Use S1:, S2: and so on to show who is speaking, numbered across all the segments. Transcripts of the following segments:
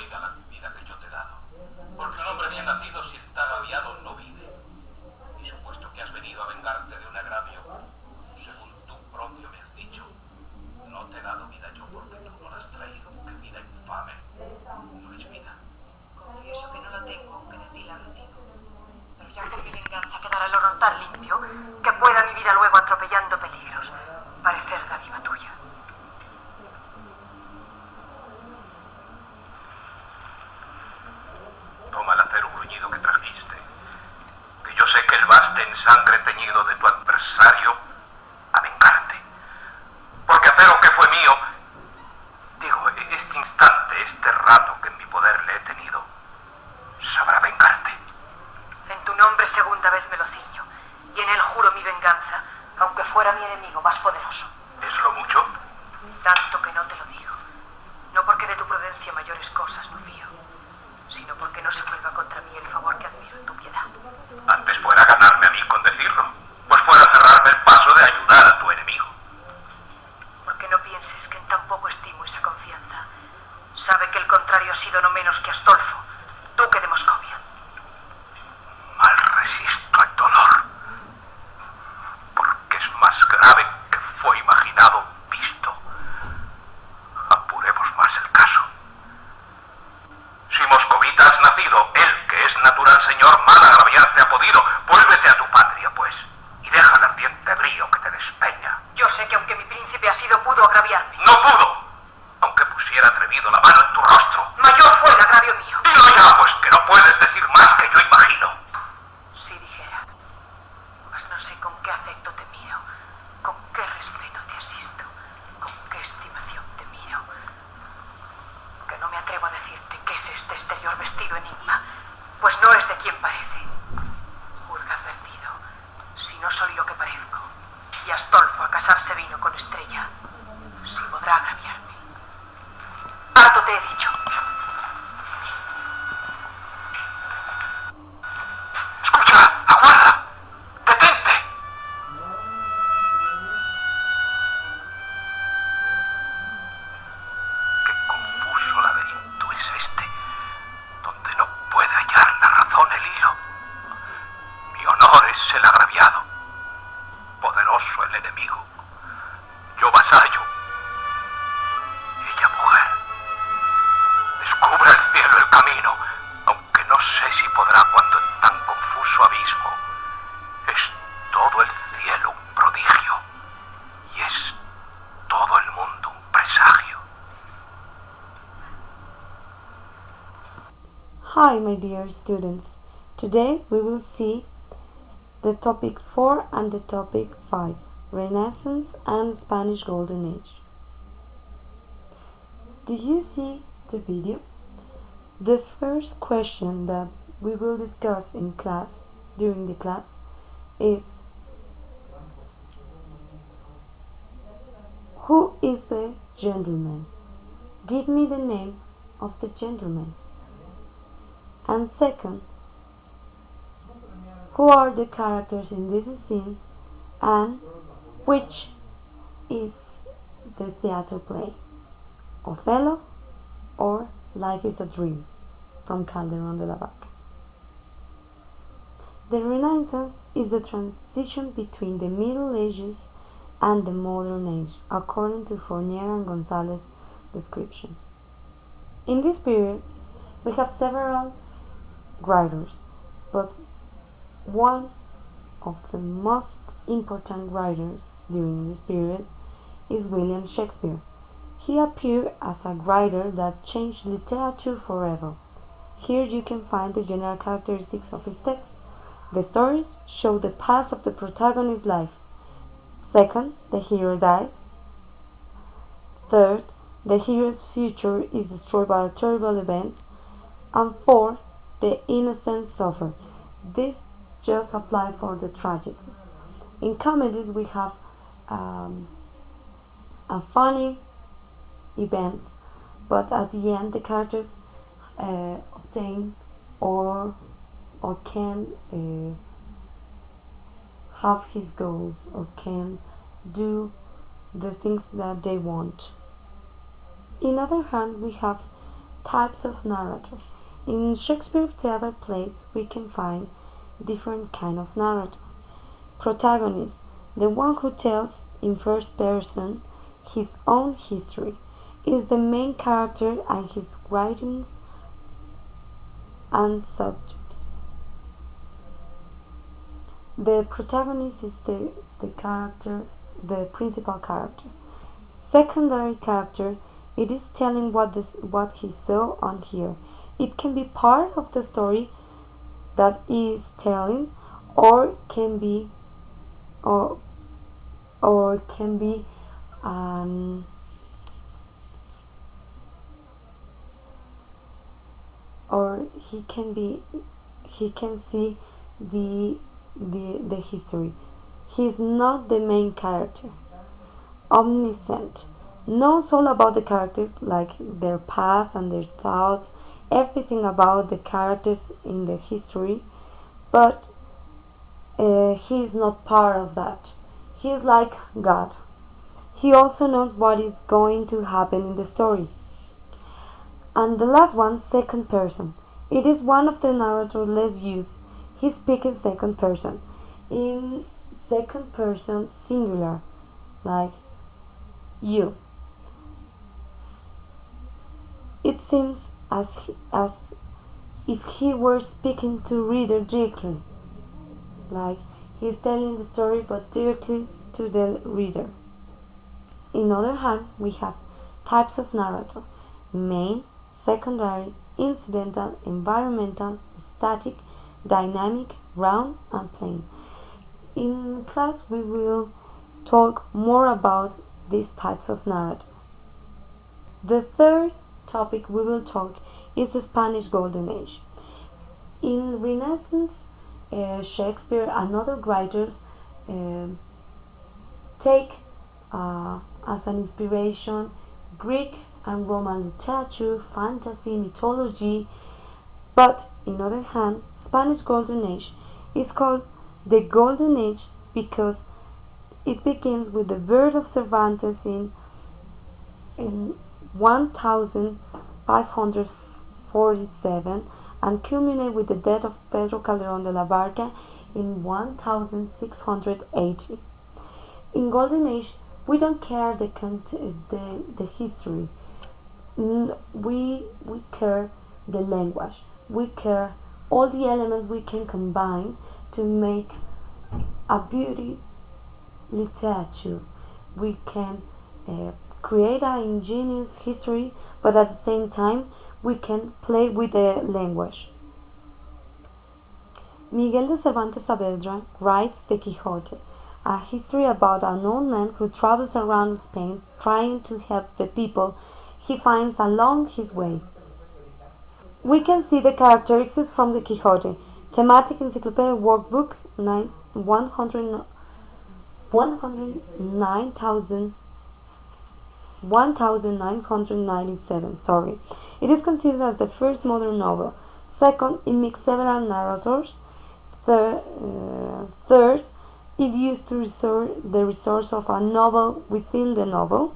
S1: vida la vida que yo te he dado. Porque un hombre bien nacido, si está agraviado, no vive. Y supuesto que has venido a vengarte de un agravio, según tú propio me has dicho, no te he dado vida yo porque tú no la has traído. ¡Qué vida infame! No es vida.
S2: Confieso que no la tengo, aunque de ti la recibo. Pero ya con mi venganza quedará el honor tan limpio que pueda mi vida luego, atropellando peligros, parecer dádiva tuya.
S1: Toma el acero bruñido que trajiste, que yo sé que él baste en sangre teñido de tu adversario a vengarte. Porque acero que fue mío, digo, este instante, este rato que en mi poder le he tenido, sabrá vengarte.
S2: En tu nombre segunda vez me lo ciño, y en él juro mi venganza, aunque fuera mi enemigo más poderoso.
S1: ¿Es lo mucho?
S2: Tanto que no te lo digo, no porque de tu prudencia mayores cosas no fío, sino porque no se vuelva contra mí el favor que admiro en tu piedad.
S1: Antes fuera ganarme a mí con decirlo, pues fuera cerrarme el paso de ayudar a tu enemigo.
S2: Porque no pienses que en tan poco estimo esa confianza. Sabe que el contrario ha sido no menos que Astolfo, duque de Moscovia.
S1: Mal resisto el dolor, porque es más grave que fue imaginado, visto. Apuremos más el caso. Si moscovita has nacido, él, que es natural señor, mal agraviarte ha podido. Vuélvete a tu patria, pues, y deja el ardiente brío que te despeña.
S2: Yo sé que aunque mi príncipe ha sido, pudo agraviarme.
S1: ¡No pudo! Aunque pusiera atrevido la mano en tu rostro.
S2: Mayor fue el agravio mío.
S1: Dilo ya, pues, que no puedes decir más que yo imagino.
S2: Si dijera, mas no sé con qué afecto te miro, con qué respeto te asisto, con qué estimación te miro, que no me atrevo a decirte qué es este exterior vestido enigma, pues no es de quien parece. Juzga advertido, si no soy lo que parezco, y Astolfo a casarse vino con Estrella, si podrá agraviarme. Harto te he dicho.
S1: Escucha, aguarda, detente. Qué confuso laberinto es este, donde no puede hallar la razón el hilo. Mi honor es el agraviado, poderoso el enemigo, yo vasallo, ella mujer. Descubra el cielo el camino, aunque no sé si podrá cuando en tan confuso abismo es todo el cielo un prodigio y es todo el mundo un presagio.
S3: Hi, my dear students. Today we will see the topic 4 and the topic 5, Renaissance and Spanish Golden Age. Do you see the video? The first question that we will discuss in class, during the class, is who is the gentleman? Give me the name of the gentleman. And second, who are the characters in this scene and which is the theater play? Othello or Life is a Dream from Calderón de la Barca. The Renaissance is the transition between the Middle Ages and the Modern Age, according to Fournier and Gonzalez description. In this period, we have several writers, but one of the most important writers during this period is William Shakespeare. He appeared as a writer that changed literature forever. Here you can find the general characteristics of his text. The stories show the past of the protagonist's life. Second, the hero dies. Third, the hero's future is destroyed by terrible events. And fourth, the innocent suffer. This just applies for the tragedies. In comedies we have a funny events, but at the end the characters obtain or can have his goals or can do the things that they want. In other hand, we have Types of narrator. In Shakespeare theater plays we can find different kind of narrator. Protagonist, the one who tells in first person his own history, is the main character and his writings and subject. The protagonist is the character, the principal character. Secondary character, it is telling what he saw and hear. It can be part of the story that is telling, or can be, or can be or he can see the history. He is not the main character. Omniscient knows all about the characters, like their past and their thoughts, everything about the characters in the history, but he is not part of that. He is like God. He also knows what is going to happen in the story. And the last one, second person. It is one of the narrators less used. He speaks in second person. In second person singular, like you. It seems as if he were speaking to reader directly, like he is telling the story but directly to the reader. In other hand, we have types of narrator: main, secondary, incidental, environmental, static, dynamic, round, and plain. In class, we will talk more about these types of narrative. The third topic we will talk is the Spanish Golden Age. In Renaissance, Shakespeare and other writers take as an inspiration Greek and Roman literature, fantasy, mythology, but in other hand, Spanish Golden Age is called the Golden Age because it begins with the birth of Cervantes in 1547 and culminate with the death of Pedro Calderón de la Barca in 1680. In Golden Age, we don't care the history. We care the language. We care all the elements we can combine to make a beauty literature. We can create an ingenious history, but at the same time we can play with the language. Miguel de Cervantes Saavedra writes The Quixote, a history about an old man who travels around Spain trying to help the people he finds along his way. We can see the characteristics from the Quixote. Thematic Encyclopedia Workbook 1997. Sorry. It is considered as the first modern novel. Second, it mixed several narrators. Third, it used the resource of a novel within the novel.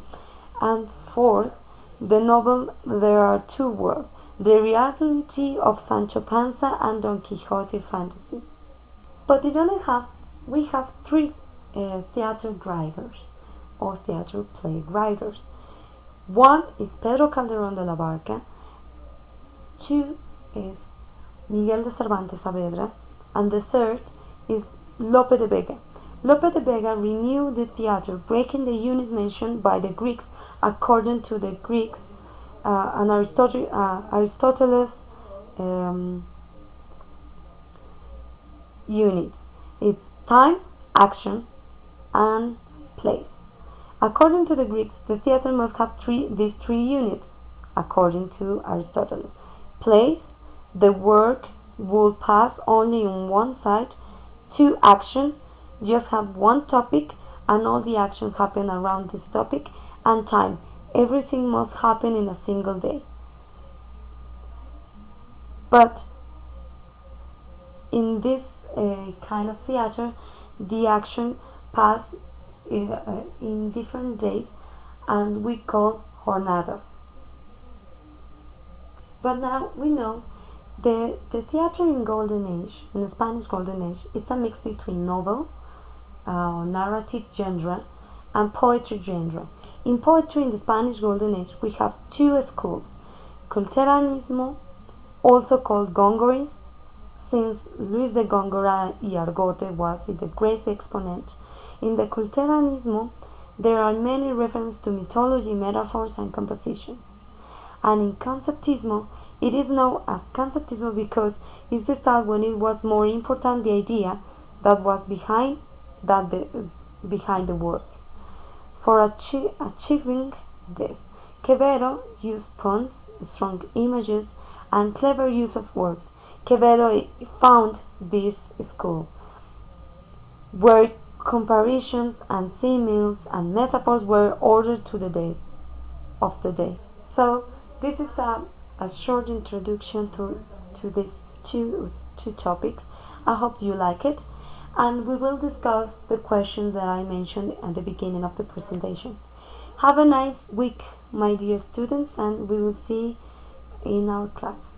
S3: And fourth, the novel there are two worlds: the reality of Sancho Panza and Don Quixote fantasy. But in other hand, we have three theater writers or theater play writers. One is Pedro Calderón de la Barca, two is Miguel de Cervantes Saavedra, and the third is Lope de Vega. Lope de Vega renewed the theater, breaking the units mentioned by the Greeks according to the Greeks and Aristoteles units. It's time, action, and place. According to the Greeks, the theater must have these three units. According to Aristotle, place, the work will pass only on one side. Two, action, just have one topic and all the action happen around this topic. And time, everything must happen in a single day. But in this kind of theater, the action pass in different days, and we call jornadas. But now we know the theater in Golden Age, in the Spanish Golden Age, it's a mix between novel, narrative genre, and poetry genre. In poetry in the Spanish Golden Age, we have two schools: culteranismo, also called gongorism, since Luis de Góngora y Argote was the great exponent. In the culteranismo, there are many references to mythology, metaphors, and compositions. And in conceptismo, it is known as conceptismo because it's the style when it was more important the idea that was behind the words. For achieving this, Quevedo used puns, strong images, and clever use of words. Quevedo found this school, where comparisons and similes and metaphors were ordered to the day of the day. So this is a short introduction to these two topics. I hope you like it, and we will discuss the questions that I mentioned at the beginning of the presentation. Have a nice week, my dear students, and we will see in our class.